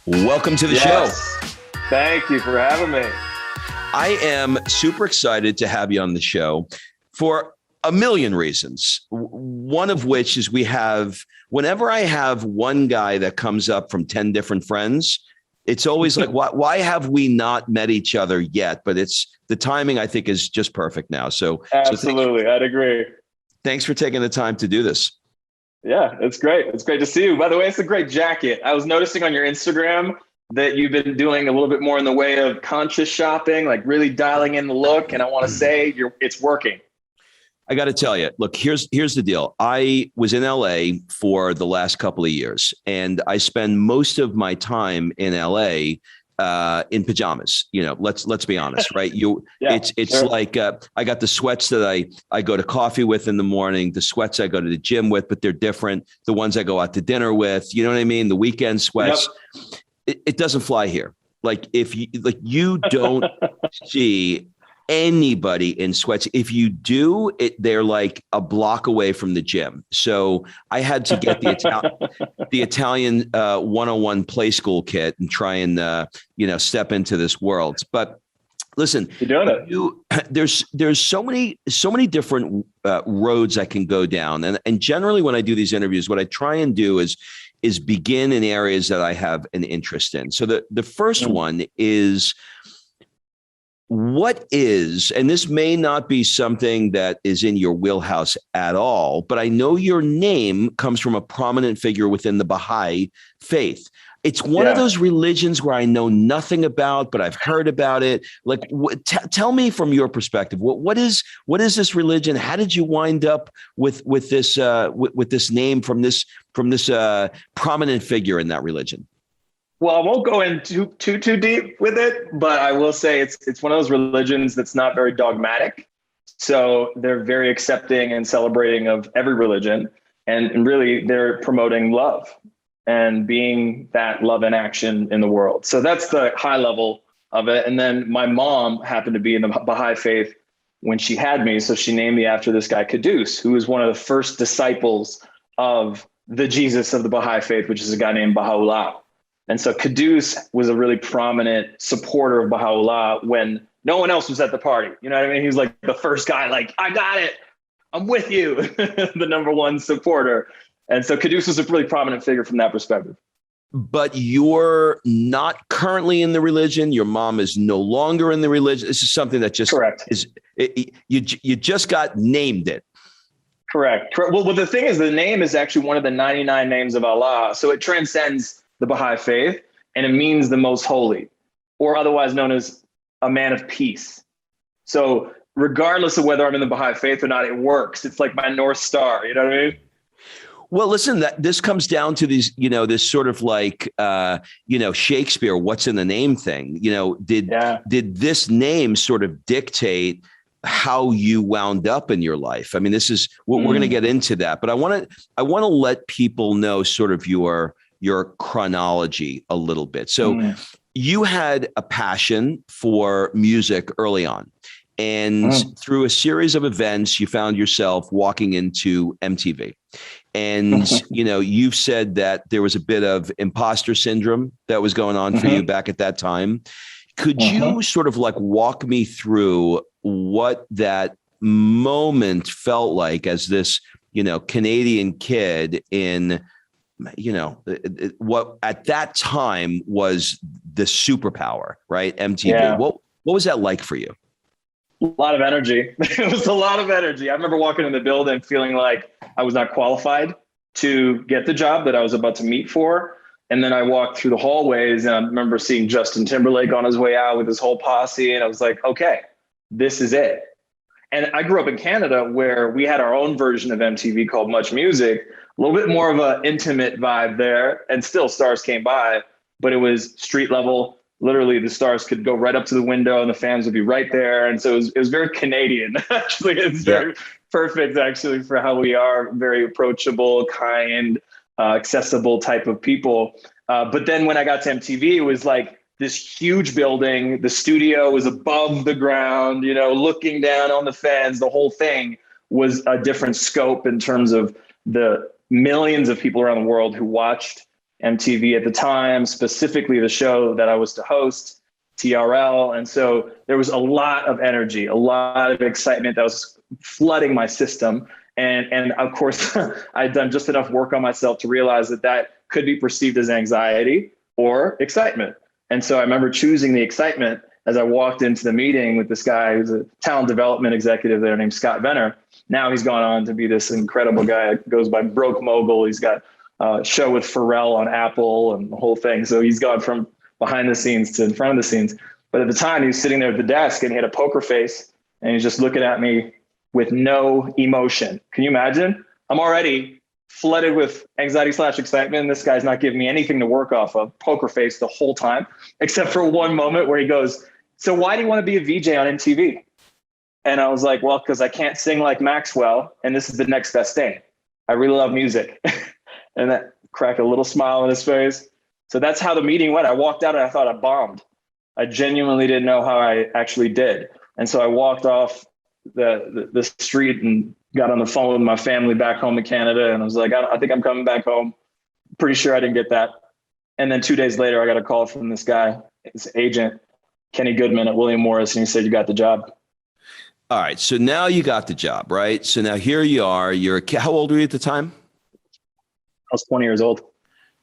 Welcome to the show. Thank you for having me. I am super excited to have you on the show for a million reasons. One of which is whenever I have one guy that comes up from 10 different friends, it's always like, why have we not met each other yet? But the timing, I think, is just perfect now. So absolutely, I'd agree. Thanks for taking the time to do this. Yeah, it's great. It's great to see you. By the way, it's a great jacket. I was noticing on your Instagram that you've been doing a little bit more in the way of conscious shopping, like really dialing in the look. And I want to say it's working. I got to tell you, look, here's the deal. I was in LA for the last couple of years, and I spend most of my time in LA in pajamas. You know, let's be honest, right? It's sure. Like I got the sweats that I go to coffee with in the morning, the sweats I go to the gym with, but they're different. The ones I go out to dinner with, you know what I mean? The weekend sweats. Yep. It doesn't fly here. Like you don't see anybody in sweats. If you do, they're like a block away from the gym. So I had to get the Italian 101 play school kit and try and step into this world. But listen, you're doing it. There's so many different roads I can go down, and generally when I do these interviews, what I try and do is begin in areas that I have an interest in. So the first one is, what is, and this may not be something that is in your wheelhouse at all, but I know your name comes from a prominent figure within the Baha'i faith. It's one of those religions where I know nothing about, but I've heard about it. Like, tell me from your perspective, what is this religion? How did you wind up with this name from this prominent figure in that religion? Well, I won't go in too deep with it, but I will say it's one of those religions that's not very dogmatic. So they're very accepting and celebrating of every religion. And really, they're promoting love and being that love in action in the world. So that's the high level of it. And then my mom happened to be in the Baha'i faith when she had me. So she named me after this guy, Quddus, who was one of the first disciples of the Jesus of the Baha'i faith, which is a guy named Baha'u'llah. And so Quddus was a really prominent supporter of Baha'u'llah when no one else was at the party. You know what I mean? He was like the first guy, like, I got it. I'm with you, the number one supporter. And so Quddus was a really prominent figure from that perspective. But you're not currently in the religion. Your mom is no longer in the religion. This is something that just correct. You just got named it. Correct. Well, the thing is, the name is actually one of the 99 names of Allah. So it transcends the Baha'i faith, and it means the most holy, or otherwise known as a man of peace. So regardless of whether I'm in the Baha'i faith or not, it works. It's like my North Star. You know what I mean? Well, listen, this comes down to these, this sort of like, Shakespeare, what's in the name thing. Did this name sort of dictate how you wound up in your life? I mean, this is what we're going to get into that, but I want to let people know sort of your chronology a little bit. So you had a passion for music early on, and through a series of events, you found yourself walking into MTV. And, you've said that there was a bit of imposter syndrome that was going on for you back at that time. Could you sort of like walk me through what that moment felt like as this, Canadian kid in, what at that time was the superpower, right? MTV. Yeah. What was that like for you? A lot of energy. It was a lot of energy. I remember walking in the building feeling like I was not qualified to get the job that I was about to meet for. And then I walked through the hallways and I remember seeing Justin Timberlake on his way out with his whole posse. And I was like, okay, this is it. And I grew up in Canada where we had our own version of MTV called Much Music, a little bit more of an intimate vibe there. And still stars came by, but it was street level. Literally the stars could go right up to the window and the fans would be right there. And so it was very Canadian. Actually, it's very perfect actually for how we are, very approachable, kind, accessible type of people. But then when I got to MTV, it was like this huge building. The studio was above the ground, looking down on the fans. The whole thing was a different scope in terms of the millions of people around the world who watched MTV at the time, specifically the show that I was to host, TRL. And so there was a lot of energy, a lot of excitement that was flooding my system. And of course, I'd done just enough work on myself to realize that that could be perceived as anxiety or excitement. And so I remember choosing the excitement as I walked into the meeting with this guy who's a talent development executive there named Scott Venner. Now he's gone on to be this incredible guy. Goes by Broke Mogul. He's got a show with Pharrell on Apple and the whole thing. So he's gone from behind the scenes to in front of the scenes. But at the time he was sitting there at the desk and he had a poker face and he's just looking at me with no emotion. Can you imagine? I'm already flooded with anxiety/excitement. This guy's not giving me anything to work off of, poker face the whole time, except for one moment where he goes, "So why do you want to be a VJ on MTV?" And I was like, "Well, because I can't sing like Maxwell, and this is the next best thing. I really love music." And that cracked a little smile on his face. So that's how the meeting went. I walked out and I thought I bombed. I genuinely didn't know how I actually did. And so I walked off the street and got on the phone with my family back home in Canada. And I was like, I think I'm coming back home. Pretty sure I didn't get that. And then 2 days later, I got a call from this guy, his agent, Kenny Goodman at William Morris. And he said, "You got the job." All right. So now you got the job, right? So now here you are. How old were you at the time? I was 20 years old.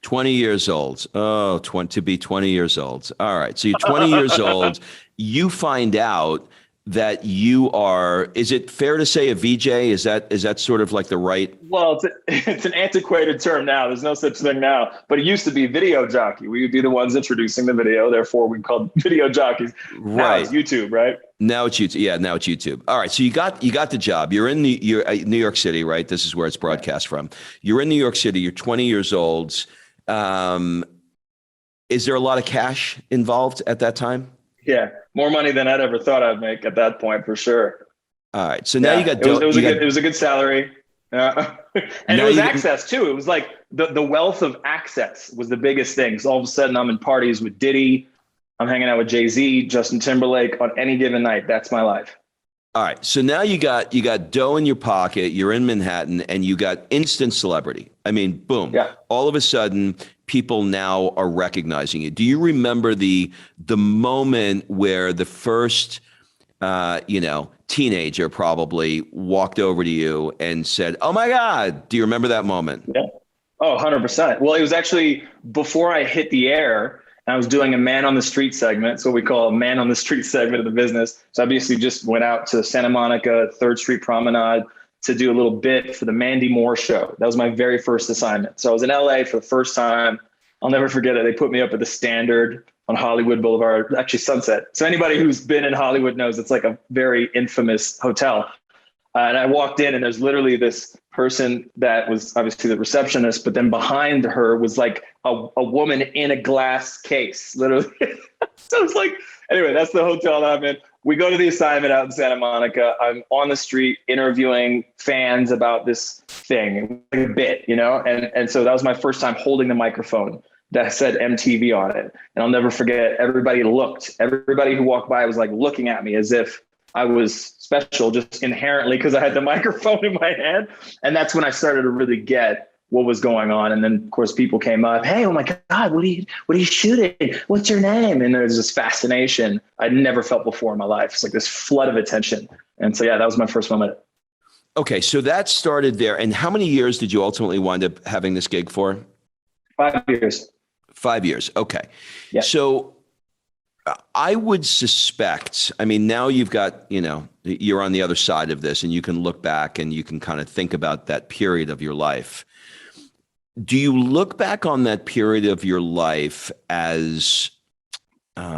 20 years old. Oh, to be 20 years old. All right. So you're 20 years old. You find out that you are, is it fair to say a VJ? Is that sort of like the right? Well, it's an antiquated term now. There's no such thing now, but it used to be video jockey. We would be the ones introducing the video. Therefore, we called video jockeys. Right. Now it's YouTube, right? Now it's YouTube. Yeah, now it's YouTube. All right. So you got the job. You're in New York City, right? This is where it's broadcast from. You're in New York City. You're 20 years old. Is there a lot of cash involved at that time? Yeah, more money than I'd ever thought I'd make at that point, for sure. All right. So now you got it was a good salary. And it was access too. It was like the wealth of access was the biggest thing. So all of a sudden I'm in parties with Diddy. I'm hanging out with Jay-Z, Justin Timberlake on any given night. That's my life. All right. So now you got dough in your pocket. You're in Manhattan and you got instant celebrity. I mean, boom. Yeah. All of a sudden, people now are recognizing you. Do you remember the moment where the first, teenager probably walked over to you and said, "Oh my God"? Do you remember that moment? Yeah. Oh, 100%. Well, it was actually before I hit the air. I was doing a man on the street segment. So we call a man on the street segment of the business. So I basically just went out to Santa Monica, 3rd Street Promenade to do a little bit for the Mandy Moore show. That was my very first assignment. So I was in LA for the first time. I'll never forget it. They put me up at the Standard on Hollywood Boulevard, actually Sunset. So anybody who's been in Hollywood knows it's like a very infamous hotel. And I walked in and there's literally this person that was obviously the receptionist, but then behind her was like a woman in a glass case, literally. So it's like, anyway, that's the hotel that I'm in. We go to the assignment out in Santa Monica. I'm on the street interviewing fans about this thing, like a bit, and so that was my first time holding the microphone that said MTV on it. And I'll never forget, everybody who walked by was like looking at me as if I was special just inherently because I had the microphone in my hand. And that's when I started to really get what was going on. And then of course people came up, "Hey, oh my God, what are you shooting? What's your name?" And there's this fascination I'd never felt before in my life. It's like this flood of attention. And so, yeah, that was my first moment. Okay. So that started there. And how many years did you ultimately wind up having this gig for? 5 years. 5 years. Okay. Yeah. So I would suspect, I mean, now you've got, you're on the other side of this and you can look back and you can kind of think about that period of your life. Do you look back on that period of your life as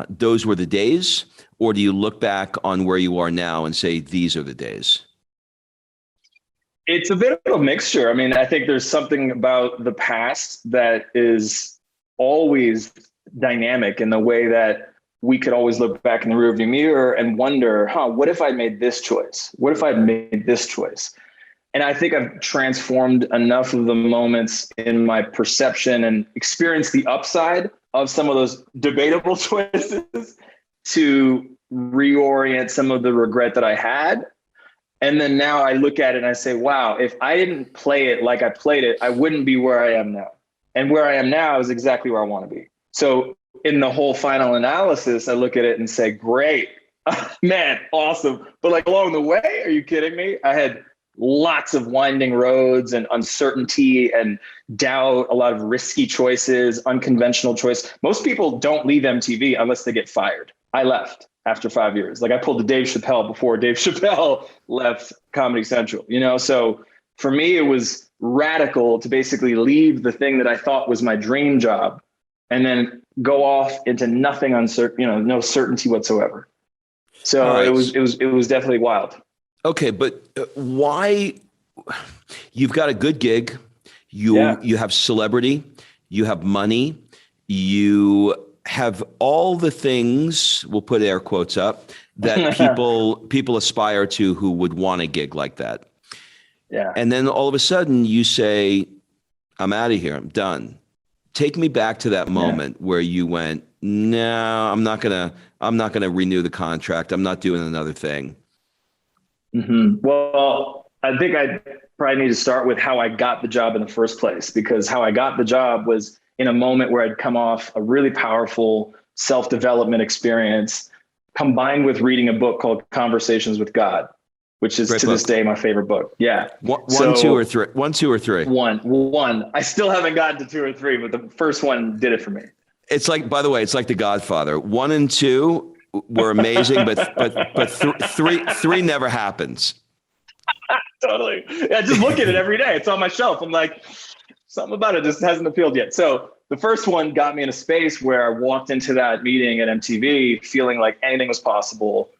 those were the days, or do you look back on where you are now and say, these are the days? It's a bit of a mixture. I mean, I think there's something about the past that is always dynamic in the way that we could always look back in the rearview mirror and wonder, what if I made this choice? What if I'd made this choice? And I think I've transformed enough of the moments in my perception and experienced the upside of some of those debatable choices to reorient some of the regret that I had. And then now I look at it and I say, wow, if I didn't play it like I played it, I wouldn't be where I am now. And where I am now is exactly where I want to be. So in the whole final analysis, I look at it and say, great, man, awesome. But like along the way, are you kidding me? I had lots of winding roads and uncertainty and doubt, a lot of risky choices, unconventional choice. Most people don't leave MTV unless they get fired. I left after 5 years. Like I pulled the Dave Chappelle before Dave Chappelle left Comedy Central, you know? So for me, it was radical to basically leave the thing that I thought was my dream job and then go off into nothing uncertain, you know, no certainty whatsoever. So right. it was definitely wild. Okay, but why? You've got a good gig. You have celebrity. You have money. You have all the things. We'll put air quotes up that people aspire to who would want a gig like that. Yeah. And then all of a sudden you say, "I'm out of here. I'm done." Take me back to that moment where you went, "No, I'm not gonna renew the contract. I'm not doing another thing." Mm-hmm. Well, I think I probably need to start with how I got the job in the first place, because how I got the job was in a moment where I'd come off a really powerful self-development experience combined with reading a book called Conversations with God, which is this day my favorite book. Yeah. One, two, or three. One. I still haven't gotten to 2 or 3, but the first one did it for me. It's like, by the way, it's like The Godfather. 1 and 2 were amazing, but three never happens. Totally. I just look at it every day. It's on my shelf. I'm like, something about it just hasn't appealed yet. So the first one got me in a space where I walked into that meeting at MTV feeling like anything was possible.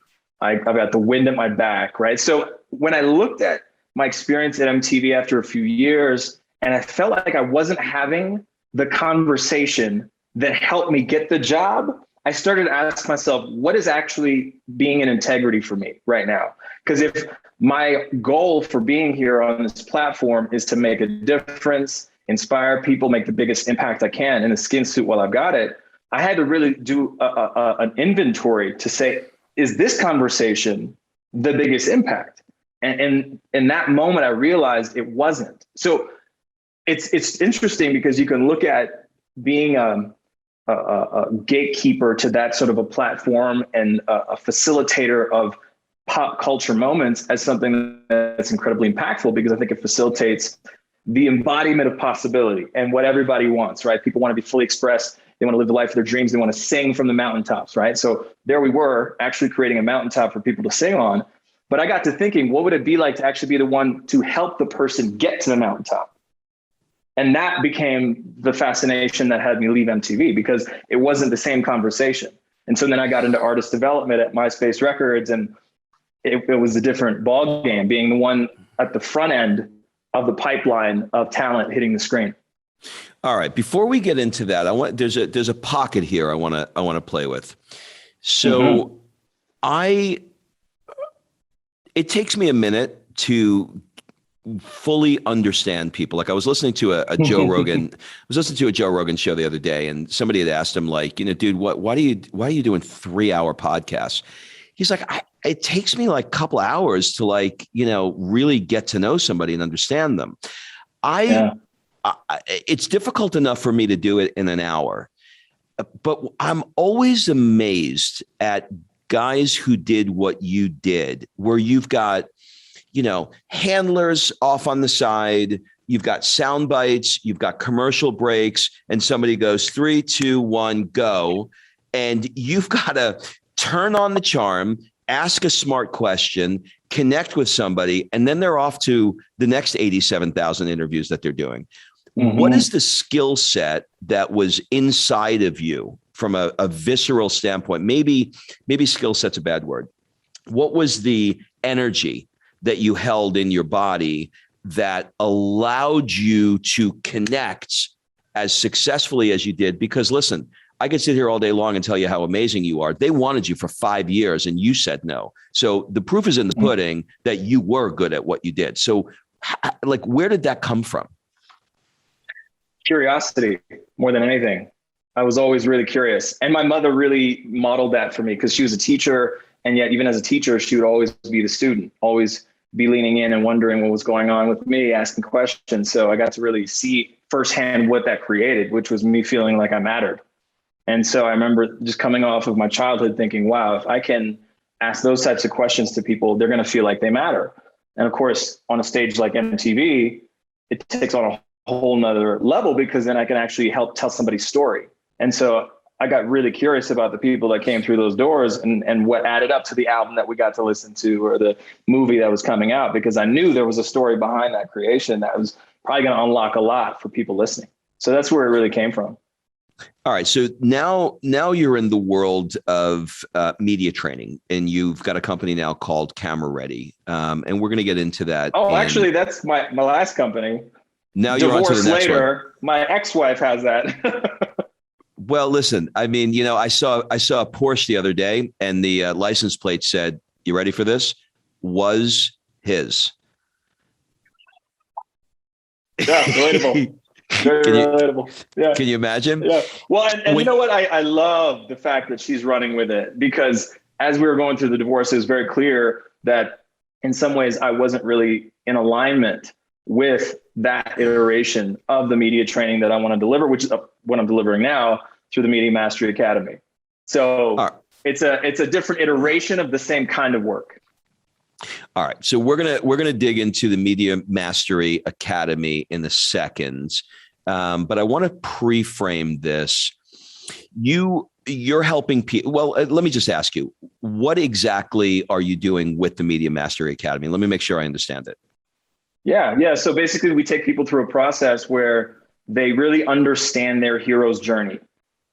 I've got the wind at my back, right? So when I looked at my experience at MTV after a few years, and I felt like I wasn't having the conversation that helped me get the job, I started to ask myself, what is actually being an integrity for me right now? Because if my goal for being here on this platform is to make a difference, inspire people, make the biggest impact I can in a skin suit while I've got it, I had to really do an inventory to say, is this conversation the biggest impact? And in that moment, I realized it wasn't. So it's interesting because you can look at being a gatekeeper to that sort of a platform and a facilitator of pop culture moments as something that's incredibly impactful, because I think it facilitates the embodiment of possibility and what everybody wants, right? People want to be fully expressed. They want to live the life of their dreams. They want to sing from the mountaintops, right? So there we were actually creating a mountaintop for people to sing on. But I got to thinking, what would it be like to actually be the one to help the person get to the mountaintop? And that became the fascination that had me leave MTV, because it wasn't the same conversation. And so then I got into artist development at MySpace Records, and it was a different ball game, being the one at the front end of the pipeline of talent hitting the screen. All right. Before we get into that, there's a pocket here I want to play with. So it takes me a minute to fully understand people. Like I was listening to a Joe Rogan. I was listening to a Joe Rogan show the other day, and somebody had asked him, like, dude, why are you doing 3-hour podcasts? He's like, it takes me like a couple hours to really get to know somebody and understand them. It's difficult enough for me to do it in an hour, but I'm always amazed at guys who did what you did, where you've got, handlers off on the side, you've got sound bites, you've got commercial breaks, and somebody goes 3, 2, 1, go. And you've got to turn on the charm, ask a smart question, connect with somebody, and then they're off to the next 87,000 interviews that they're doing. Mm-hmm. What is the skill set that was inside of you from a visceral standpoint? Maybe skill set's a bad word. What was the energy that you held in your body that allowed you to connect as successfully as you did? Because listen, I could sit here all day long and tell you how amazing you are. They wanted you for 5 years and you said no. So the proof is in the pudding that you were good at what you did. So where did that come from? Curiosity more than anything. I was always really curious. And my mother really modeled that for me, because she was a teacher. And yet even as a teacher, she would always be the student, always be leaning in and wondering what was going on with me, asking questions. So I got to really see firsthand what that created, which was me feeling like I mattered. And so I remember just coming off of my childhood thinking, wow, if I can ask those types of questions to people, they're going to feel like they matter. And of course, on a stage like MTV, it takes on a whole nother level, because then I can actually help tell somebody's story. And so I got really curious about the people that came through those doors and what added up to the album that we got to listen to, or the movie that was coming out, because I knew there was a story behind that creation that was probably going to unlock a lot for people listening. So that's where it really came from. All right. So now you're in the world of media training, and you've got a company now called Camera Ready. And we're going to get into that. Oh, actually, that's my last company. Now you're on to the next one. My ex-wife has that. Well, listen, I mean, you know, I saw a Porsche the other day, and the license plate said, you ready for this? Was his. Yeah, relatable. Very relatable. Yeah. Can you imagine? Yeah. Well, and you know what? I love the fact that she's running with it, because as we were going through the divorce, it was very clear that in some ways I wasn't really in alignment with that iteration of the media training that I want to deliver, which is what I'm delivering now through the Media Mastery Academy. So it's a different iteration of the same kind of work. All right. So we're gonna dig into the Media Mastery Academy in a second. But I want to pre-frame this. You're helping people. Well, let me just ask you, what exactly are you doing with the Media Mastery Academy? Let me make sure I understand it. Yeah. So basically we take people through a process where they really understand their hero's journey,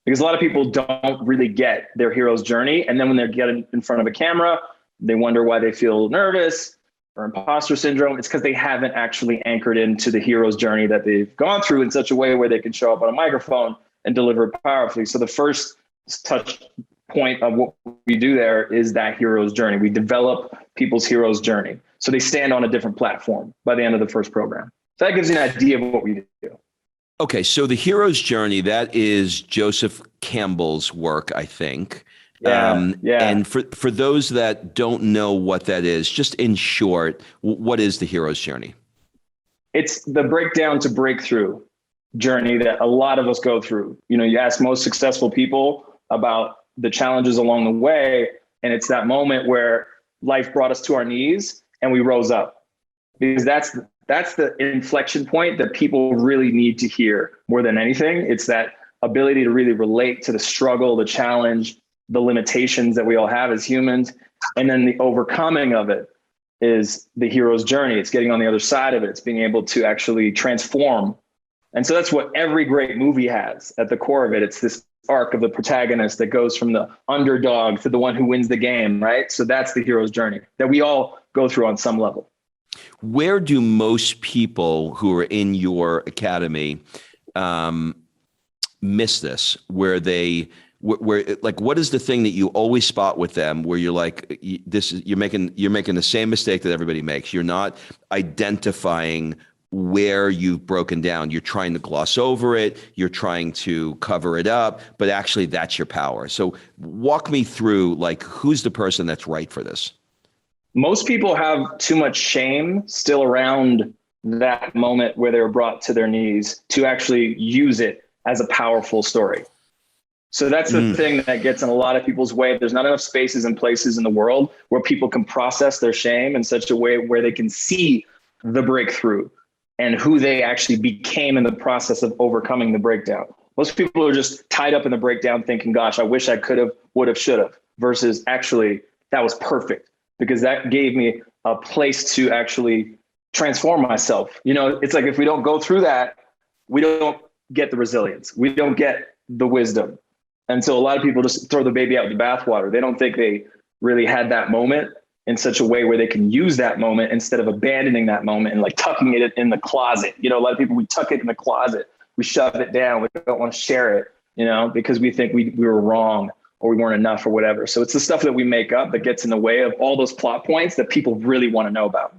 because a lot of people don't really get their hero's journey. And then when they're getting in front of a camera, they wonder why they feel nervous or imposter syndrome. It's because they haven't actually anchored into the hero's journey that they've gone through in such a way where they can show up on a microphone and deliver powerfully. So the first touch point of what we do there is that hero's journey. We develop people's hero's journey, so they stand on a different platform by the end of the first program. So that gives you an idea of what we do. Okay, so the hero's journey, that is Joseph Campbell's work, I think. Yeah. And for those that don't know what that is, just in short, what is the hero's journey? It's the breakdown to breakthrough journey that a lot of us go through. You know, you ask most successful people about the challenges along the way, and it's that moment where life brought us to our knees and we rose up, because that's the inflection point that people really need to hear more than anything. It's that ability to really relate to the struggle, the challenge, the limitations that we all have as humans. And then the overcoming of it is the hero's journey. It's getting on the other side of it. It's being able to actually transform. And so that's what every great movie has at the core of it. It's this arc of the protagonist that goes from the underdog to the one who wins the game, right? So that's the hero's journey that we all go through on some level. Where do most people who are in your academy miss this? Where like, what is the thing that you always spot with them where you're like, you're making the same mistake that everybody makes. You're not identifying where you've broken down. You're trying to gloss over it. You're trying to cover it up, but actually that's your power. So walk me through, like, who's the person that's right for this? Most people have too much shame still around that moment where they were brought to their knees to actually use it as a powerful story. So that's the thing that gets in a lot of people's way. There's not enough spaces and places in the world where people can process their shame in such a way where they can see the breakthrough and who they actually became in the process of overcoming the breakdown. Most people are just tied up in the breakdown thinking, gosh, I wish I could have, would have, should have, versus actually that was perfect, because that gave me a place to actually transform myself. You know, it's like, if we don't go through that, we don't get the resilience. We don't get the wisdom. And so a lot of people just throw the baby out with the bathwater. They don't think they really had that moment in such a way where they can use that moment instead of abandoning that moment and like tucking it in the closet. You know, a lot of people, we tuck it in the closet, we shove it down. We don't want to share it, you know, because we think we were wrong or we weren't enough or whatever. So it's the stuff that we make up that gets in the way of all those plot points that people really want to know about.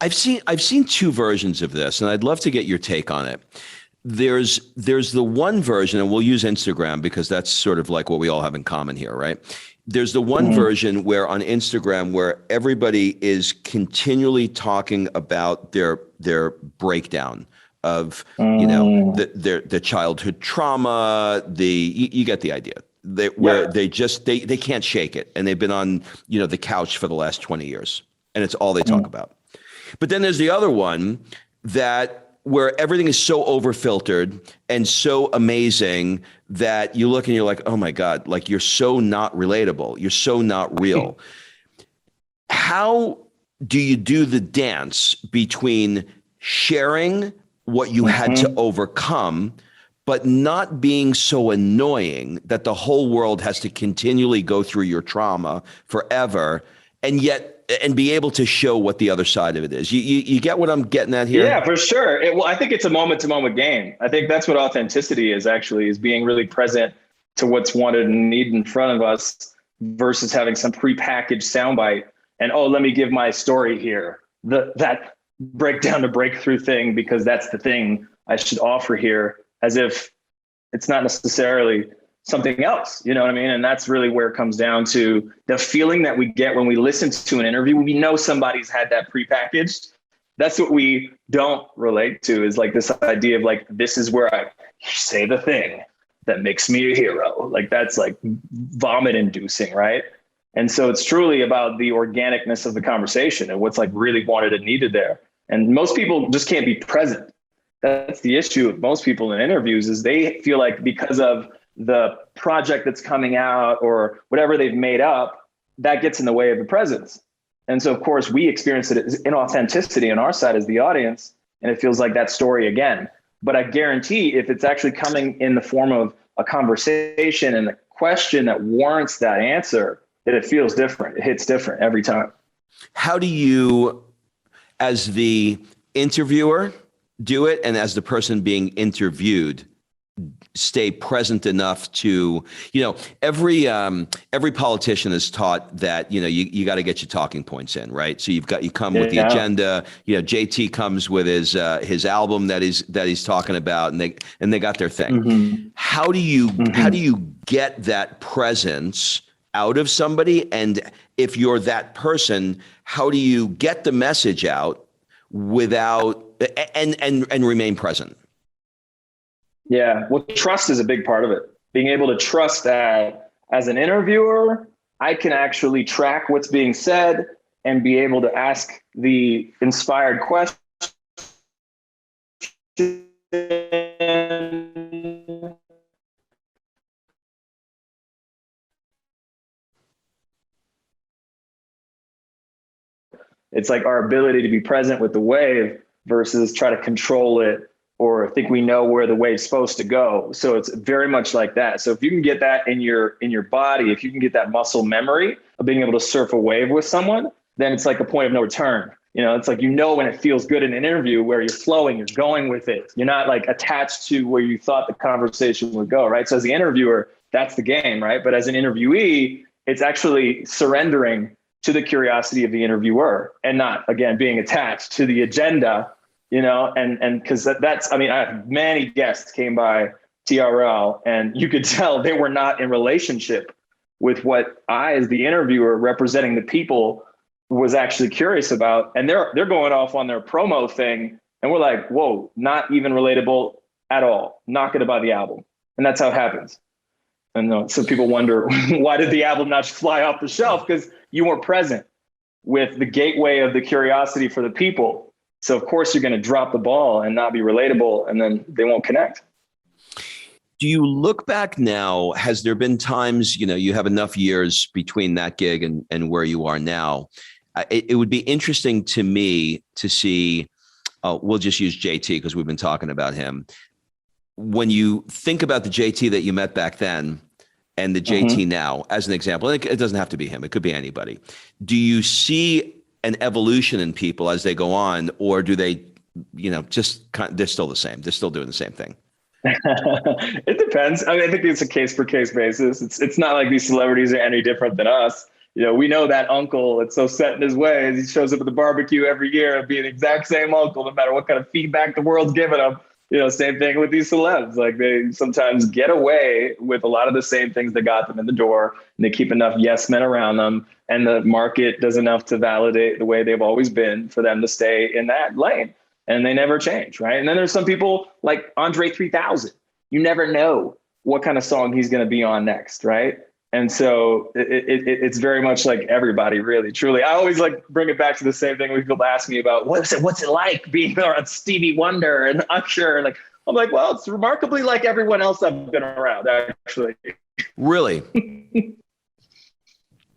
I've seen two versions of this, and I'd love to get your take on it. There's the one version, and we'll use Instagram because that's sort of like what we all have in common here, right? There's the one version where on Instagram where everybody is continually talking about their breakdown of, Mm. the childhood trauma, you get the idea. Where they can't shake it. And they've been on, the couch for the last 20 years and it's all they talk about. But then there's the other one where everything is so over-filtered and so amazing that you look and you're like, oh my God, like you're so not relatable. You're so not real. How do you do the dance between sharing what you had to overcome, but not being so annoying that the whole world has to continually go through your trauma forever, and be able to show what the other side of it is? You get what I'm getting at here? Yeah, for sure. Well, I think it's a moment to moment game. I think that's what authenticity is being really present to what's wanted and needed in front of us versus having some prepackaged soundbite and, oh, let me give my story here. That breakdown to breakthrough thing, because that's the thing I should offer here, as if it's not necessarily something else, you know what I mean? And that's really where it comes down to the feeling that we get when we listen to an interview. We know somebody's had that prepackaged. That's what we don't relate to, is like this idea of like, this is where I say the thing that makes me a hero. Like that's like vomit inducing, right? And so it's truly about the organicness of the conversation and what's like really wanted and needed there. And most people just can't be present. That's the issue with most people in interviews, is they feel like because of the project that's coming out or whatever they've made up, that gets in the way of the presence. And so, of course, we experience it as inauthenticity on our side as the audience, and it feels like that story again. But I guarantee if it's actually coming in the form of a conversation and a question that warrants that answer, that it feels different. It hits different every time. How do you, as the interviewer, do it, and as the person being interviewed, stay present enough to, every politician is taught that, you got to get your talking points in, right? So you come with the agenda. JT comes with his album that he's talking about, and they got their thing. Mm-hmm. How do you get that presence out of somebody? And if you're that person, how do you get the message out without and remain present? Yeah, well, trust is a big part of it. Being able to trust that as an interviewer, I can actually track what's being said and be able to ask the inspired question. It's like our ability to be present with the wave versus try to control it or think we know where the wave's supposed to go. So it's very much like that. So if you can get that in your body, if you can get that muscle memory of being able to surf a wave with someone, then it's like a point of no return. It's like, when it feels good in an interview where you're flowing, you're going with it. You're not like attached to where you thought the conversation would go, right? So as the interviewer, that's the game, right? But as an interviewee, it's actually surrendering to the curiosity of the interviewer and not, again, being attached to the agenda, and because that's, I have many guests came by TRL and you could tell they were not in relationship with what I, as the interviewer representing the people, was actually curious about. And they're going off on their promo thing. And we're like, whoa, not even relatable at all. Not going to buy the album. And that's how it happens. And so people wonder, why did the album not fly off the shelf? Because you weren't present with the gateway of the curiosity for the people. So of course you're going to drop the ball and not be relatable, and then they won't connect. Do you look back now? Has there been times, you have enough years between that gig and where you are now? It would be interesting to me to see, we'll just use JT because we've been talking about him. When you think about the JT that you met back then and the JT now, as an example, and it doesn't have to be him, it could be anybody. Do you see an evolution in people as they go on, or do they, they're still the same? They're still doing the same thing. It depends. I think it's a case per case basis. It's not like these celebrities are any different than us. We know that uncle that's so set in his ways. He shows up at the barbecue every year and be the exact same uncle, no matter what kind of feedback the world's giving him. Same thing with these celebs. Like they sometimes get away with a lot of the same things that got them in the door, and they keep enough yes men around them, and the market does enough to validate the way they've always been for them to stay in that lane. and they never change, right? And then there's some people like Andre 3000. You never know what kind of song he's going to be on next, right? And so it's very much like everybody, really, truly. I always like bring it back to the same thing when people ask me about what's it like being around Stevie Wonder and Usher. Like, I'm like, well, it's remarkably like everyone else I've been around, actually. Really?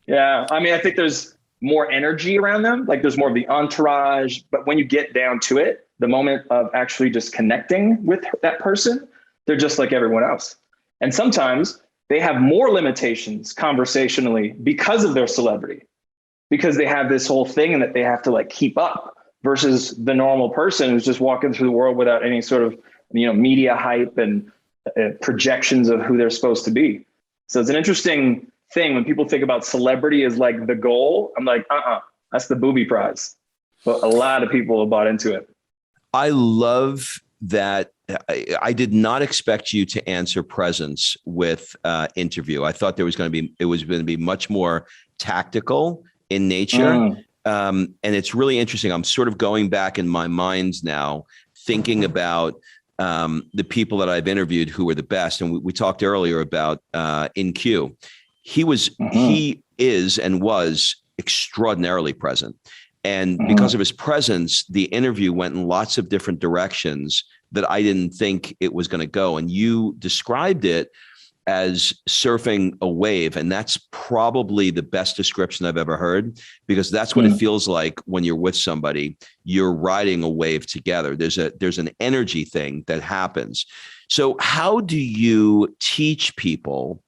Yeah. I mean, I think there's more energy around them. Like there's more of the entourage, but when you get down to it, the moment of actually just connecting with that person, they're just like everyone else. And sometimes they have more limitations conversationally because of their celebrity, because they have this whole thing that they have to like keep up versus the normal person who's just walking through the world without any sort of, media hype and projections of who they're supposed to be. So it's an interesting thing when people think about celebrity as like the goal. I'm like, that's the booby prize. But a lot of people have bought into it. I love that. I did not expect you to answer presence with interview. I thought it was going to be much more tactical in nature. And it's really interesting. I'm sort of going back in my mind now, thinking about the people that I've interviewed who were the best. And we talked earlier about InQ. He is and was extraordinarily present. And because of his presence, the interview went in lots of different directions that I didn't think it was going to go. And you described it as surfing a wave. And that's probably the best description I've ever heard, because that's what it feels like when you're with somebody. You're riding a wave together. There's an energy thing that happens. So how do you teach people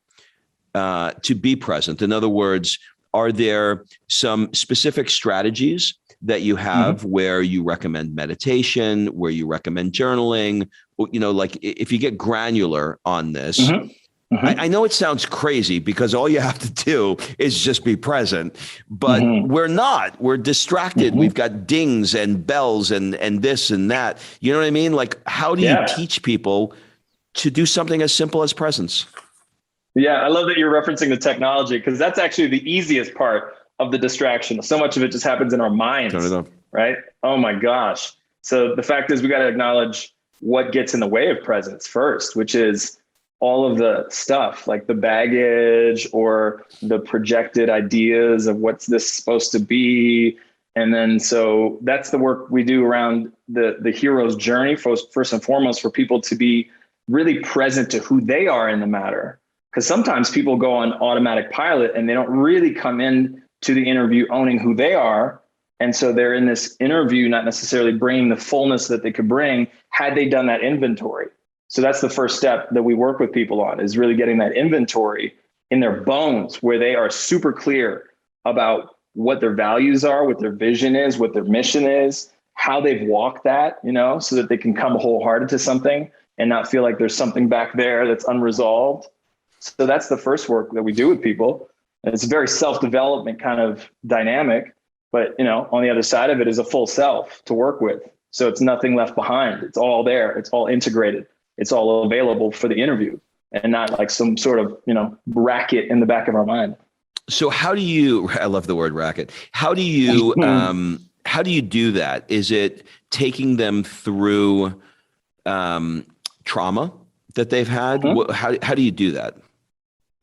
to be present? In other words, are there some specific strategies that you have where you recommend meditation, where you recommend journaling? Like if you get granular on this, I know it sounds crazy because all you have to do is just be present, but we're not. We're distracted. We've got dings and bells and this and that. You know what I mean? Like, how do you teach people to do something as simple as presence? Yeah, I love that you're referencing the technology, because that's actually the easiest part of the distraction. So much of it just happens in our minds, right? Oh my gosh. So the fact is we got to acknowledge what gets in the way of presence first, which is all of the stuff like the baggage or the projected ideas of what's this supposed to be. And then, so that's the work we do around the hero's journey, first and foremost, for people to be really present to who they are in the matter. Because sometimes people go on automatic pilot and they don't really come in to the interview owning who they are. And so they're in this interview not necessarily bringing the fullness that they could bring had they done that inventory. So that's the first step that we work with people on, is really getting that inventory in their bones, where they are super clear about what their values are, what their vision is, what their mission is, how they've walked that, so that they can come wholehearted to something and not feel like there's something back there that's unresolved. So that's the first work that we do with people. And it's a very self-development kind of dynamic, but on the other side of it is a full self to work with. So it's nothing left behind. It's all there. It's all integrated. It's all available for the interview, and not like some sort of, racket in the back of our mind. So I love the word racket. How do you do that? Is it taking them through trauma that they've had? How do you do that?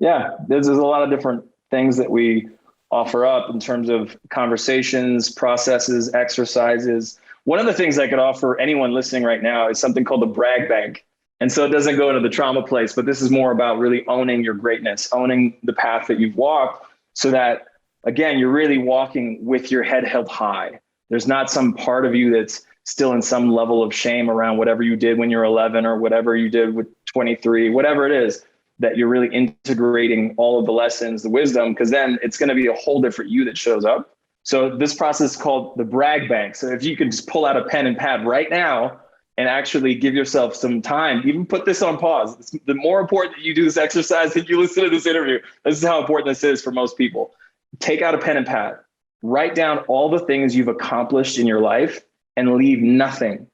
Yeah, there's a lot of different things that we offer up in terms of conversations, processes, exercises. One of the things I could offer anyone listening right now is something called the brag bank. And so it doesn't go into the trauma place, but this is more about really owning your greatness, owning the path that you've walked, so that, again, you're really walking with your head held high. There's not some part of you that's still in some level of shame around whatever you did when you're 11 or whatever you did with 23, whatever it is, that you're really integrating all of the lessons, the wisdom, because then it's going to be a whole different you that shows up. So this process is called the brag bank. So if you can just pull out a pen and pad right now and actually give yourself some time, even put this on pause. It's the more important that you do this exercise that you listen to this interview. This is how important this is for most people. Take out a pen and pad, write down all the things you've accomplished in your life and leave nothing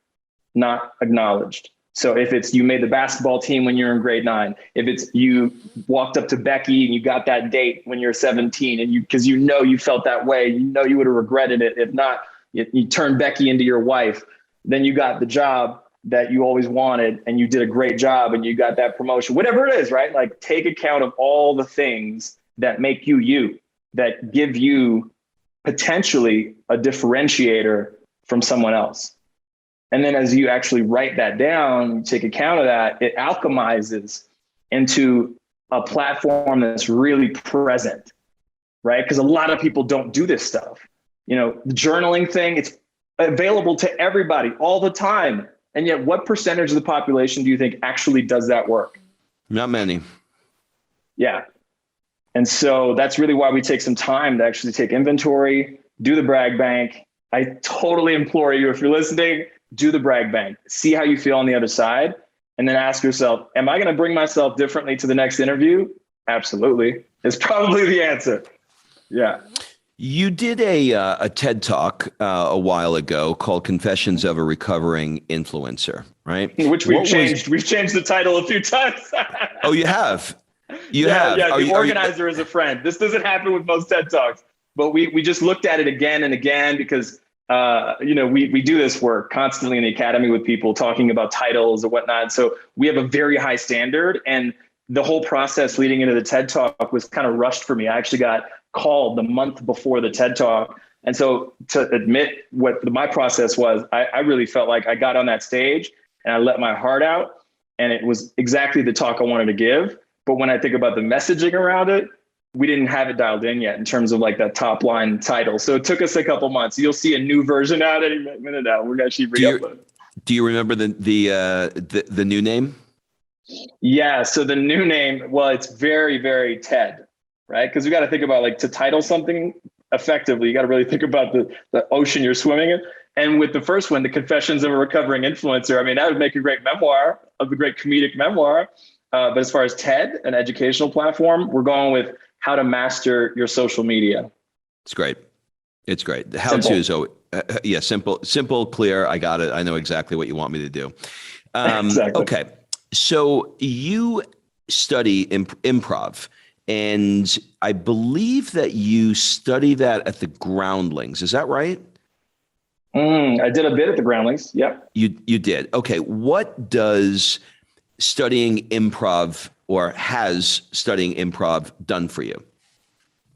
not acknowledged. So if it's you made the basketball team when you're in grade 9, if it's you walked up to Becky and you got that date when you're 17 and because you felt that way, you would have regretted it. If not, you turned Becky into your wife. then you got the job that you always wanted and you did a great job and you got that promotion, whatever it is, right? Like take account of all the things that make you you, that give you potentially a differentiator from someone else. And then as you actually write that down, take account of that, it alchemizes into a platform that's really present, right? Because a lot of people don't do this stuff. You know, the journaling thing, it's available to everybody all the time. And yet what percentage of the population do you think actually does that work? Not many. Yeah. And so that's really why we take some time to actually take inventory, do the brag bank. I totally implore you, if you're listening, do the brag bank, see how you feel on the other side, and then ask yourself, am I going to bring myself differently to the next interview? Absolutely. It's probably the answer. Yeah. You did a TED Talk a while ago called Confessions of a Recovering Influencer, right? Which we've changed. We've changed the title a few times. Oh, you have? You have? Yeah, the organizer is a friend. This doesn't happen with most TED Talks, but we just looked at it again and again because we do this work constantly in the academy with people talking about titles or whatnot. So we have a very high standard, and the whole process leading into the TED Talk was kind of rushed for me. I actually got called the month before the TED Talk. And so to admit what my process was, I really felt like I got on that stage and I let my heart out, and it was exactly the talk I wanted to give. But when I think about the messaging around it, we didn't have it dialed in yet in terms of like that top line title. So it took us a couple months. You'll see a new version out any minute now. We're actually re-uploading. Do you remember the new name? Yeah. So the new name, well, it's very, very TED, right? Because we got to think about, like, to title something effectively, you got to really think about the ocean you're swimming in. And with the first one, the Confessions of a Recovering Influencer, I mean, that would make a great memoir, a great comedic memoir. But as far as TED, an educational platform, we're going with how to master your social media. It's great. It's great. The how to is simple, clear. I got it. I know exactly what you want me to do. Exactly. Okay. So you study improv, and I believe that you study that at the Groundlings. Is that right? I did a bit at the Groundlings. Yep. You did. Okay. What does studying improv, or has studying improv, done for you?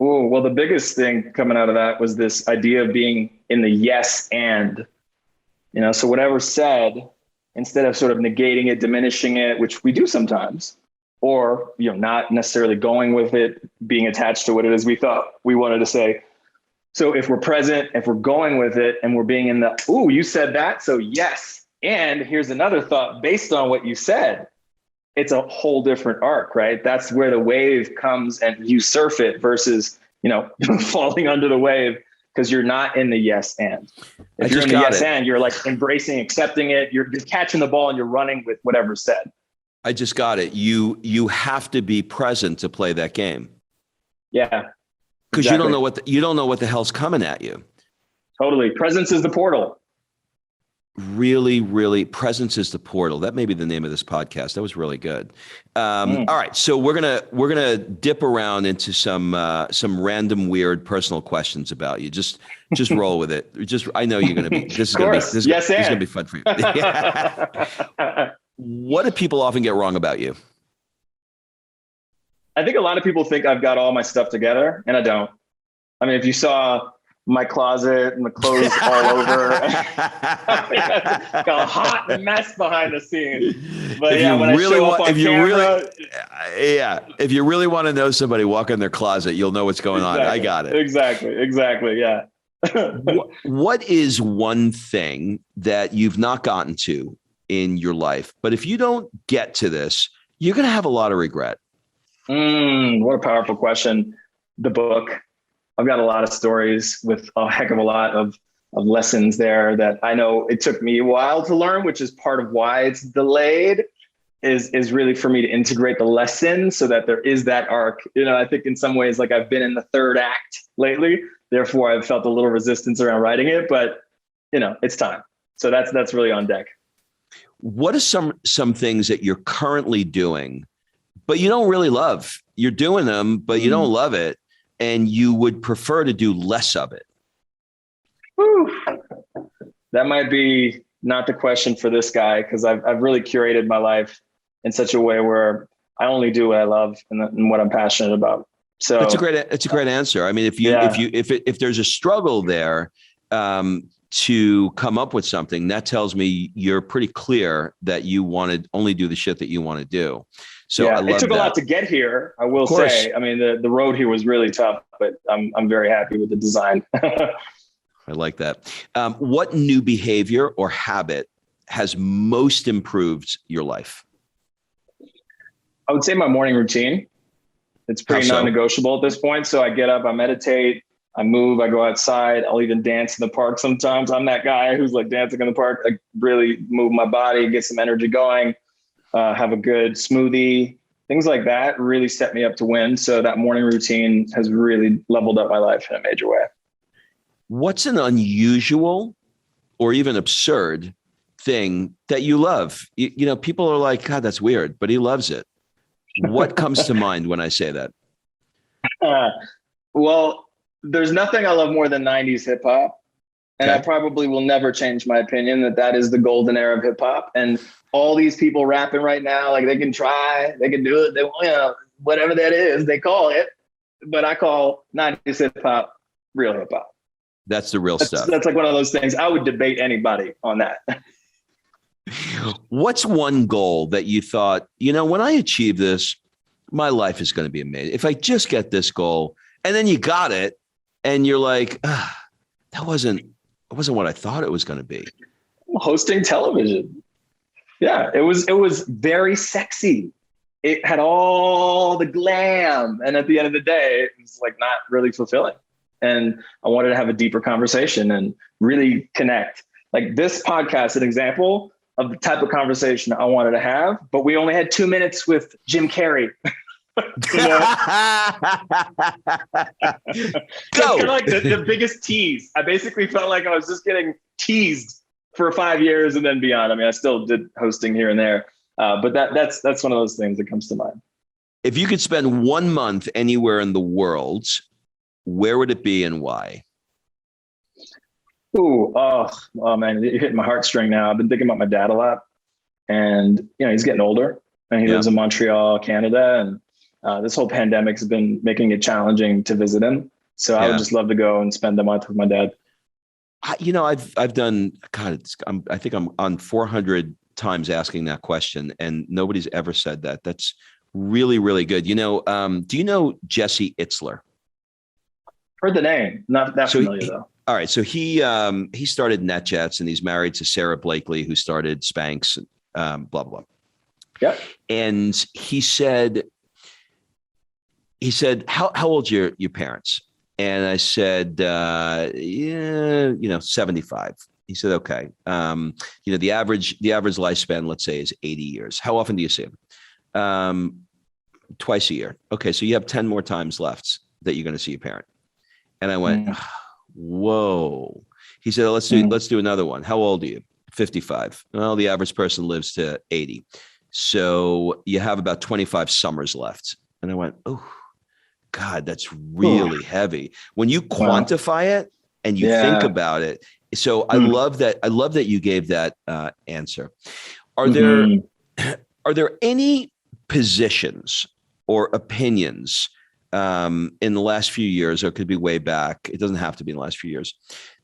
Oh, well, the biggest thing coming out of that was this idea of being in the yes and, so whatever's said, instead of sort of negating it, diminishing it, which we do sometimes, or, not necessarily going with it, being attached to what it is we thought we wanted to say. So if we're present, if we're going with it, and we're being in the, ooh, you said that, so yes. And here's another thought based on what you said. It's a whole different arc, right? That's where the wave comes and you surf it versus, falling under the wave, because you're not in the yes and. If you're in the yes and, you're like embracing, accepting it. You're catching the ball and you're running with whatever's said. I just got it. You have to be present to play that game. Yeah. Because you don't know what the hell's coming at you. Totally. Presence is the portal. Really, really, presence is the portal. That may be the name of this podcast. That was really good. All right, so we're gonna dip around into some random weird personal questions about you. Just roll with it. I know you're gonna be. This is gonna be fun for you. What do people often get wrong about you? I think a lot of people think I've got all my stuff together, and I don't. I mean, if you saw my closet and the clothes all over, got a hot mess behind the scenes. But if you really want to know somebody, walk in their closet, you'll know what's going on. I got it. Exactly. Yeah. What is one thing that you've not gotten to in your life, but if you don't get to this, you're going to have a lot of regret? What a powerful question. The book. I've got a lot of stories with a heck of a lot of lessons there that I know it took me a while to learn, which is part of why it's delayed, is really for me to integrate the lesson so that there is that arc. I think in some ways, like, I've been in the third act lately, therefore I've felt a little resistance around writing it, but it's time. So that's really on deck. What are some things that you're currently doing, but you don't really love? You're doing them, but you don't love it, and you would prefer to do less of it? Whew. That might be not the question for this guy, because I've really curated my life in such a way where I only do what I love and what I'm passionate about. So it's a great answer. I mean, if there's a struggle there, to come up with something, that tells me you're pretty clear that you want to only do the shit that you want to do. So yeah, I love it took that. a lot to get here, I will say. I mean, the road here was really tough, but I'm very happy with the design. I like that. What new behavior or habit has most improved your life? I would say my morning routine. It's pretty non-negotiable at this point. So I get up, I meditate, I move, I go outside. I'll even dance in the park sometimes. I'm that guy who's like dancing in the park. I really move my body, get some energy going, have a good smoothie. Things like that really set me up to win. So that morning routine has really leveled up my life in a major way. What's an unusual or even absurd thing that you love? You know, people are like, God, that's weird, but he loves it. What comes to mind when I say that? Well, there's nothing I love more than 90s hip hop. And I probably will never change my opinion that is the golden era of hip hop. And all these people rapping right now, like they can try, they can do it. They, whatever that is, they call it. But I call 90s hip hop real hip hop. That's the real stuff. That's like one of those things. I would debate anybody on that. What's one goal that you thought, when I achieve this, my life is going to be amazing. If I just get this goal, and then you got it, and you're like, that wasn't what I thought it was going to be. Hosting television. Yeah, it was very sexy. It had all the glam. And at the end of the day, it was like not really fulfilling. And I wanted to have a deeper conversation and really connect. Like this podcast, an example of the type of conversation I wanted to have, but we only had 2 minutes with Jim Carrey. It's kind of like the biggest tease. I basically felt like I was just getting teased for 5 years and then beyond. I mean, I still did hosting here and there, but that's one of those things that comes to mind. If you could spend 1 month anywhere in the world, where would it be and why? Oh man, you're hitting my heartstring now. I've been thinking about my dad a lot, and he's getting older, and he lives in Montreal, Canada, and this whole pandemic's been making it challenging to visit him. So I would just love to go and spend the month with my dad. I've done, God, I think I'm on 400 times asking that question, and nobody's ever said that. That's really, really good. Do you know Jesse Itzler? Heard the name, not that familiar though. All right, so he started NetJets, and he's married to Sarah Blakely, who started Spanx, blah blah blah. Yep. And he said, how old's your parents? And I said, 75. He said, okay. The average lifespan, let's say, is 80 years. How often do you see him? Twice a year. Okay, so you have 10 more times left that you're going to see your parent. And I went, whoa. He said, let's do another one. How old are you? 55. Well, the average person lives to 80. So you have about 25 summers left. And I went, oh, God, that's really heavy. When you quantify it and you think about it. So I love that you gave that answer. Are there any positions or opinions in the last few years, or it could be way back, it doesn't have to be in the last few years,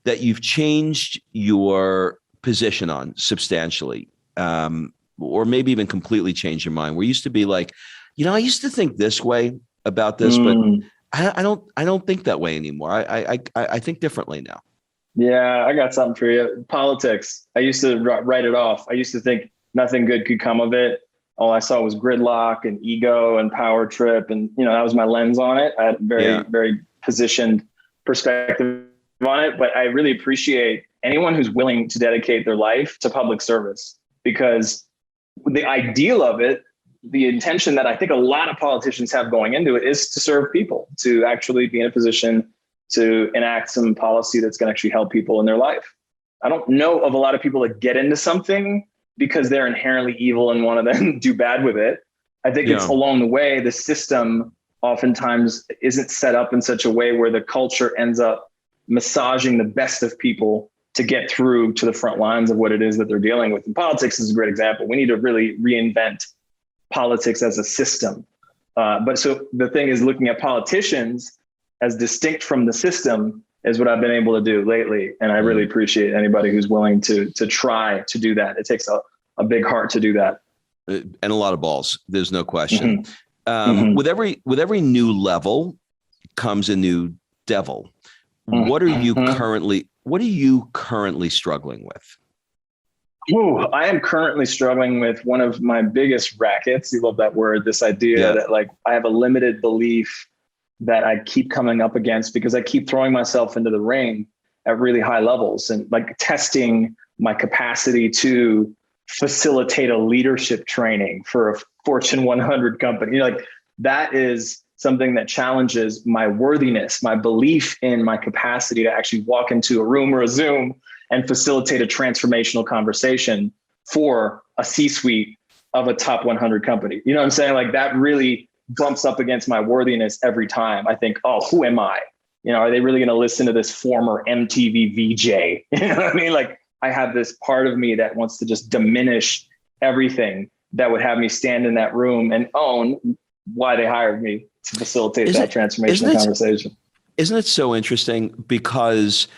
that you've changed your position on substantially, or maybe even completely changed your mind? We used to be like, I used to think this way about this, but I don't think that way anymore. I think differently now. Yeah, I got something for you. Politics. I used to write it off. I used to think nothing good could come of it. All I saw was gridlock and ego and power trip. And, that was my lens on it. I had a very positioned perspective on it, but I really appreciate anyone who's willing to dedicate their life to public service, because the ideal of it, the intention that I think a lot of politicians have going into it, is to serve people, to actually be in a position to enact some policy that's going to actually help people in their life. I don't know of a lot of people that get into something because they're inherently evil and want to then do bad with it. I think it's along the way, the system oftentimes isn't set up in such a way where the culture ends up massaging the best of people to get through to the front lines of what it is that they're dealing with. And politics is a great example. We need to really reinvent politics as a system. But so the thing is, looking at politicians as distinct from the system is what I've been able to do lately. And I really appreciate anybody who's willing to try to do that. It takes a big heart to do that. And a lot of balls. There's no question. With every new level comes a new devil. What are you currently struggling with? I am currently struggling with one of my biggest rackets. You love that word, this idea that like I have a limited belief that I keep coming up against because I keep throwing myself into the ring at really high levels and like testing my capacity to facilitate a leadership training for a Fortune 100 company. Like that is something that challenges my worthiness, my belief in my capacity to actually walk into a room or a Zoom and facilitate a transformational conversation for a C-suite of a top 100 company. You know what I'm saying? Like that really bumps up against my worthiness every time. I think, oh, who am I? You know, are they really going to listen to this former MTV VJ? You know what I mean? Like I have this part of me that wants to just diminish everything that would have me stand in that room and own why they hired me to facilitate that transformational conversation. Isn't it so interesting? Because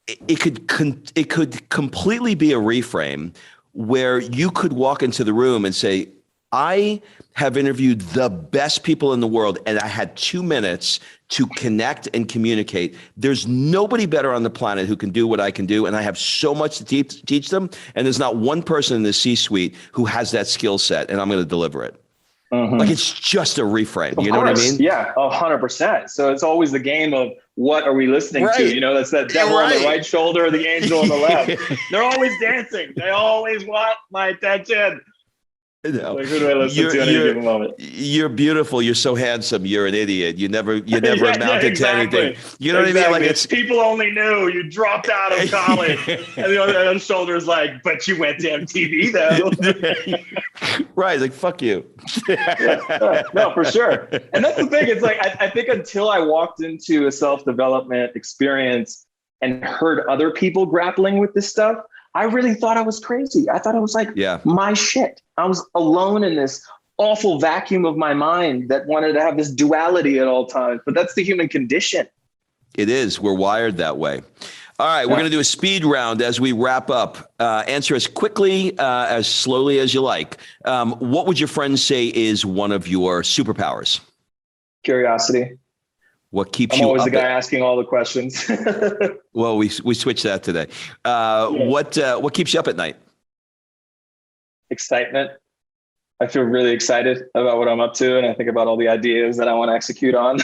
it could completely be a reframe where you could walk into the room and say, I have interviewed the best people in the world and I had 2 minutes to connect and communicate. There's nobody better on the planet who can do what I can do. And I have so much to teach them. And there's not one person in the C-suite who has that skill set, and I'm going to deliver it. Like it's just a reframe. You know what I mean? Yeah, 100%. So it's always the game of what are we listening to? You know, that's that devil on the right shoulder or the angel on the left. They're always dancing. They always want my attention. No. Like, who do I listen to at any given moment? You're beautiful. You're so handsome. You're an idiot. You never amounted to anything. You know what I mean? Like it's people only knew you dropped out of college, and the other shoulder is like, but you went to MTV though. Right? Like fuck you. No, for sure. And that's the thing. It's like I think until I walked into a self-development experience and heard other people grappling with this stuff, I really thought I was crazy. I thought I was like, my shit. I was alone in this awful vacuum of my mind that wanted to have this duality at all times. But that's the human condition. It is. We're wired that way. All right. We're going to do a speed round as we wrap up. Answer as quickly, as slowly as you like. What would your friends say is one of your superpowers? Curiosity. What keeps I'm you always up the guy asking all the questions. Well, we switched that today. What keeps you up at night? Excitement. I feel really excited about what I'm up to, and I think about all the ideas that I want to execute on.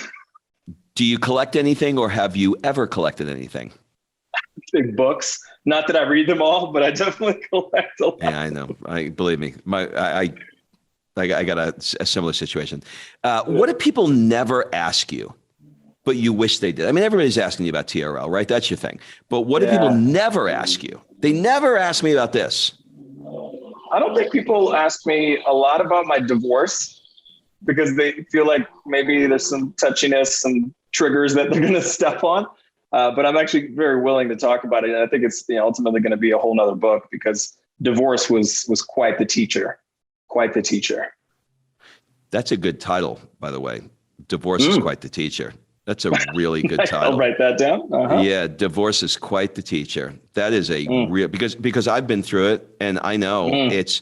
Do you collect anything, or have you ever collected anything? Big books. Not that I read them all, but I definitely collect a lot. Yeah, I know. Believe me. I got a similar situation. What do people never ask you, but you wish they did? I mean, everybody's asking you about TRL, right? That's your thing. But what do people never ask you? They never ask me about this. I don't think people ask me a lot about my divorce because they feel like maybe there's some touchiness, some triggers that they're going to step on. But I'm actually very willing to talk about it. And I think it's ultimately going to be a whole nother book because divorce was quite the teacher. Quite the teacher. That's a good title, by the way. Divorce is quite the teacher. That's a really good title. I'll write that down. Yeah, divorce is quite the teacher. That is a real because I've been through it, and I know it's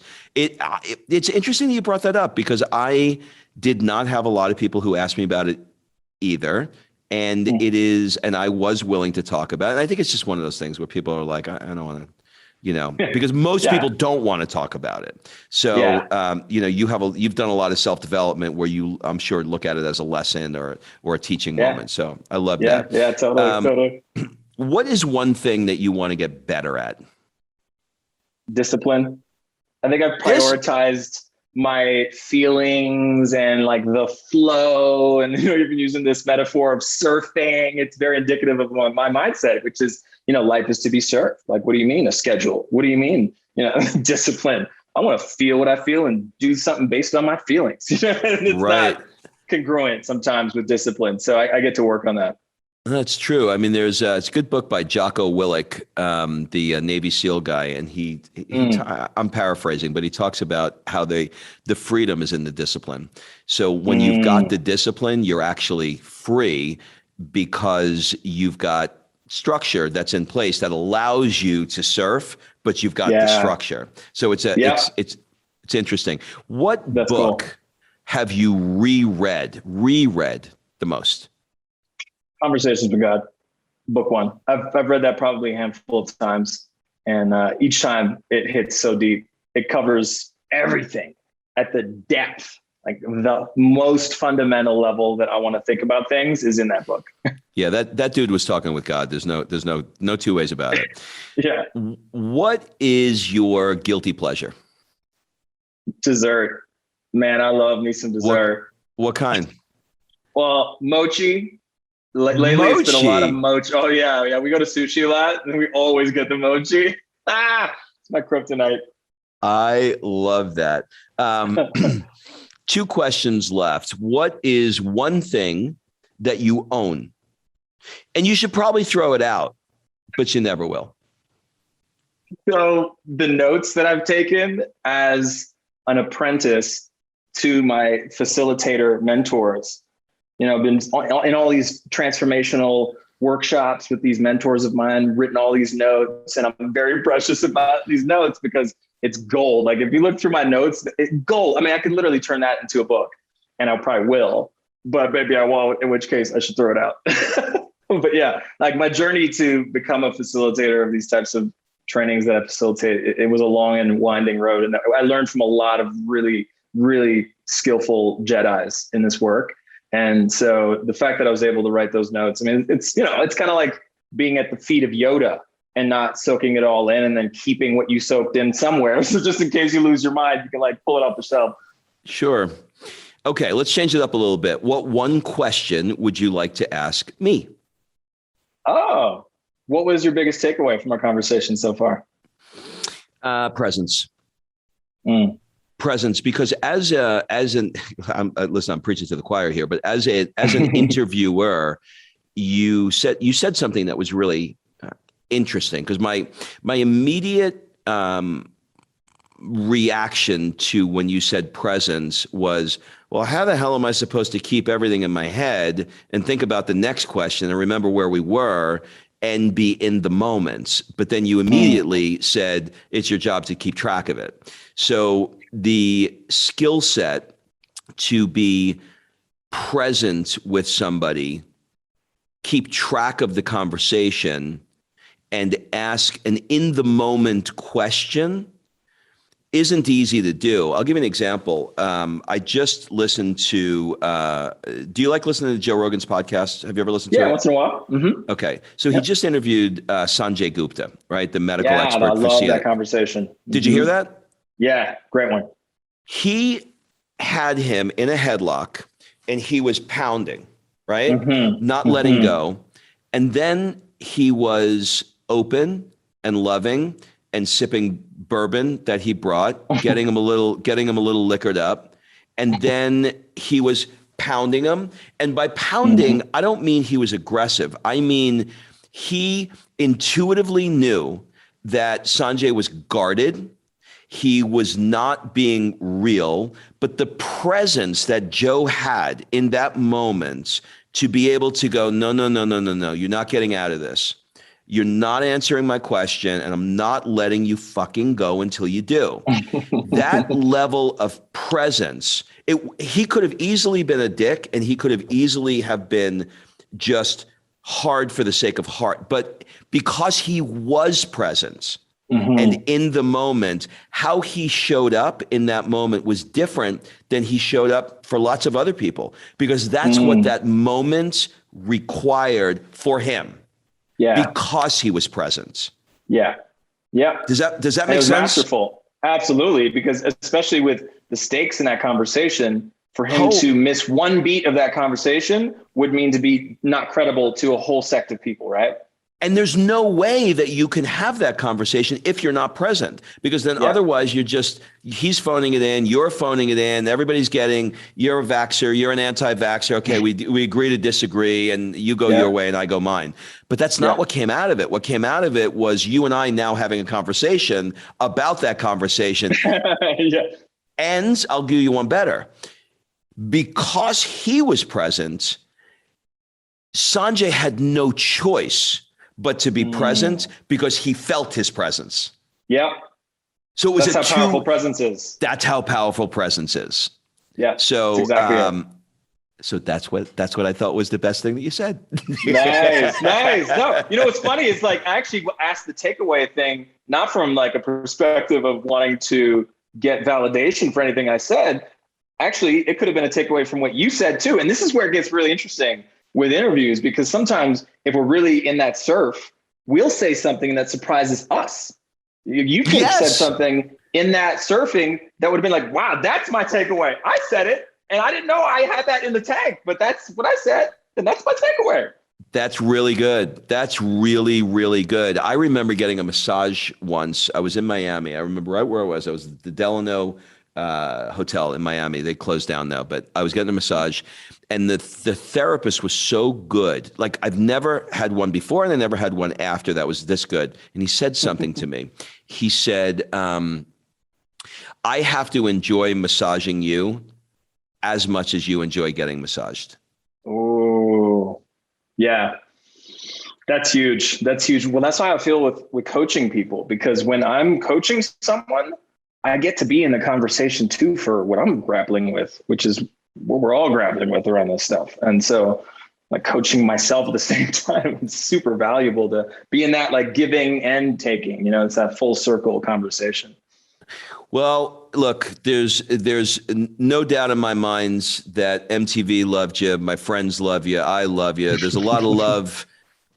interesting that you brought that up because I did not have a lot of people who asked me about it either, and it is, and I was willing to talk about it. And I think it's just one of those things where people are like, I don't want to. Because most people don't want to talk about it. So, you've done a lot of self-development where you, I'm sure, look at it as a lesson or a teaching moment. So I love that. Yeah, totally. What is one thing that you want to get better at? Discipline. I think I've prioritized my feelings and like the flow. And, you've been using this metaphor of surfing. It's very indicative of my mindset, which is, life is to be surfed. Like, what do you mean a schedule? What do you mean, discipline? I want to feel what I feel and do something based on my feelings. And it's not congruent sometimes with discipline. So I get to work on that. That's true. I mean, there's it's a good book by Jocko Willink, the Navy SEAL guy, and I'm paraphrasing, but he talks about how the freedom is in the discipline. So when you've got the discipline, you're actually free because you've got structure that's in place that allows you to surf, but you've got the structure. So it's interesting. That's book cool. Have you reread the most? Conversations with God, book one. I've read that probably a handful of times, and each time it hits so deep. It covers everything at the depth, like the most fundamental level that I want to think about things is in that book. Yeah, that dude was talking with God. There's no two ways about it. Yeah. What is your guilty pleasure? Dessert. Man, I love me some dessert. What kind? Well, mochi. Lately, it's been a lot of mochi. Oh, yeah. We go to sushi a lot, and we always get the mochi. It's my kryptonite. I love that. 2 questions left. What is one thing that you own? And you should probably throw it out, but you never will. So the notes that I've taken as an apprentice to my facilitator mentors, I've been in all these transformational workshops with these mentors of mine, written all these notes, and I'm very precious about these notes because it's gold. Like if you look through my notes, it's gold. I mean, I could literally turn that into a book, and I probably will, but maybe I won't, in which case I should throw it out. But yeah, like my journey to become a facilitator of these types of trainings that I facilitate, it was a long and winding road. And I learned from a lot of really, really skillful Jedis in this work. And so the fact that I was able to write those notes, I mean, it's kind of like being at the feet of Yoda and not soaking it all in and then keeping what you soaked in somewhere. So just in case you lose your mind, you can like pull it off the shelf. Sure. Okay, let's change it up a little bit. What one question would you like to ask me? Oh, what was your biggest takeaway from our conversation so far? Presence. Presence, because listen, I'm preaching to the choir here, but as an interviewer, you said something that was really interesting, because my immediate reaction to when you said presence was, well, how the hell am I supposed to keep everything in my head and think about the next question and remember where we were and be in the moments? But then you immediately said it's your job to keep track of it. So the skill set to be present with somebody, keep track of the conversation, and ask an in the moment question isn't easy to do. I'll give you an example. I just listened to, do you like listening to Joe Rogan's podcast? Have you ever listened to it? Yeah, once in a while. Mm-hmm. Okay. So he just interviewed Sanjay Gupta, right? The medical expert. I love that conversation. Did you hear that? Yeah, great one. He had him in a headlock and he was pounding, right? Not letting go. And then he was open and loving and sipping bourbon that he brought, getting him a little liquored up. And then he was pounding him. And by pounding, I don't mean he was aggressive. I mean, he intuitively knew that Sanjay was guarded. He was not being real, but the presence that Joe had in that moment to be able to go, no, you're not getting out of this. You're not answering my question, and I'm not letting you fucking go until you do. That level of presence, he could have easily been a dick, and he could have easily have been just hard for the sake of hard. But because he was present and in the moment, how he showed up in that moment was different than he showed up for lots of other people, because that's what that moment required for him. Yeah. Because he was present. Yeah. Yeah. Does that make sense? Masterful. Absolutely. Because especially with the stakes in that conversation, for him to miss one beat of that conversation would mean to be not credible to a whole sect of people, right? And there's no way that you can have that conversation if you're not present, because then otherwise he's phoning it in, you're phoning it in, everybody's getting, you're a vaxxer, you're an anti-vaxxer. Okay, we agree to disagree, and you go your way and I go mine. But that's not what came out of it. What came out of it was you and I now having a conversation about that conversation. And I'll give you one better. Because he was present, Sanjay had no choice but to be present, because he felt his presence. Yeah. So it was that's how powerful presence is. That's how powerful presence is. Yeah. So that's exactly so that's what I thought was the best thing that you said. Nice. No, you know what's funny is like I actually asked the takeaway thing, not from like a perspective of wanting to get validation for anything I said. Actually, it could have been a takeaway from what you said too. And this is where it gets really interesting with interviews, because sometimes if we're really in that surf, we'll say something that surprises us. You could have said something in that surfing that would have been like, wow, that's my takeaway. I said it and I didn't know I had that in the tank, but that's what I said. And that's my takeaway. That's really good. That's really, really good. I remember getting a massage once. I was in Miami. I remember right where I was. I was at the Delano hotel in Miami. They closed down now, but I was getting a massage, and the therapist was so good. Like I've never had one before, and I never had one after that was this good. And he said something to me. He said, I have to enjoy massaging you as much as you enjoy getting massaged. Oh, yeah. That's huge. That's huge. Well, that's how I feel with coaching people, because when I'm coaching someone, I get to be in the conversation too for what I'm grappling with, which is what we're all grappling with around this stuff. And so like coaching myself at the same time, it's super valuable to be in that like giving and taking, you know, it's that full circle conversation. Well, look, there's no doubt in my mind that MTV loved you. My friends love you. I love you. There's a lot of love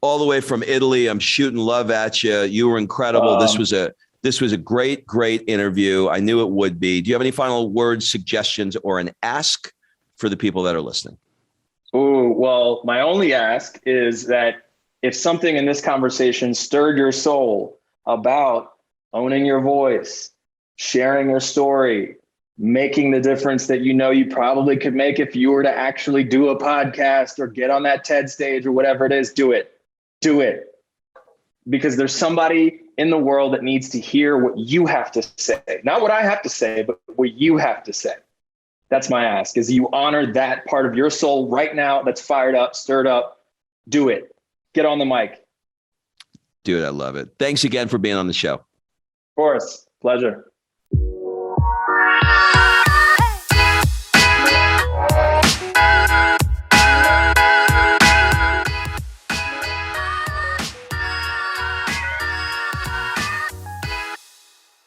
all the way from Italy. I'm shooting love at you. You were incredible. This was a great, great interview. I knew it would be. Do you have any final words, suggestions, or an ask for the people that are listening? Oh, well, my only ask is that if something in this conversation stirred your soul about owning your voice, sharing your story, making the difference that you know you probably could make if you were to actually do a podcast or get on that TED stage or whatever it is, do it. Do it. Because there's somebody in the world that needs to hear what you have to say. Not what I have to say, but what you have to say. That's my ask, is you honor that part of your soul right now that's fired up, stirred up. Do it. Get on the mic. Dude, I love it. Thanks again for being on the show. Of course. Pleasure.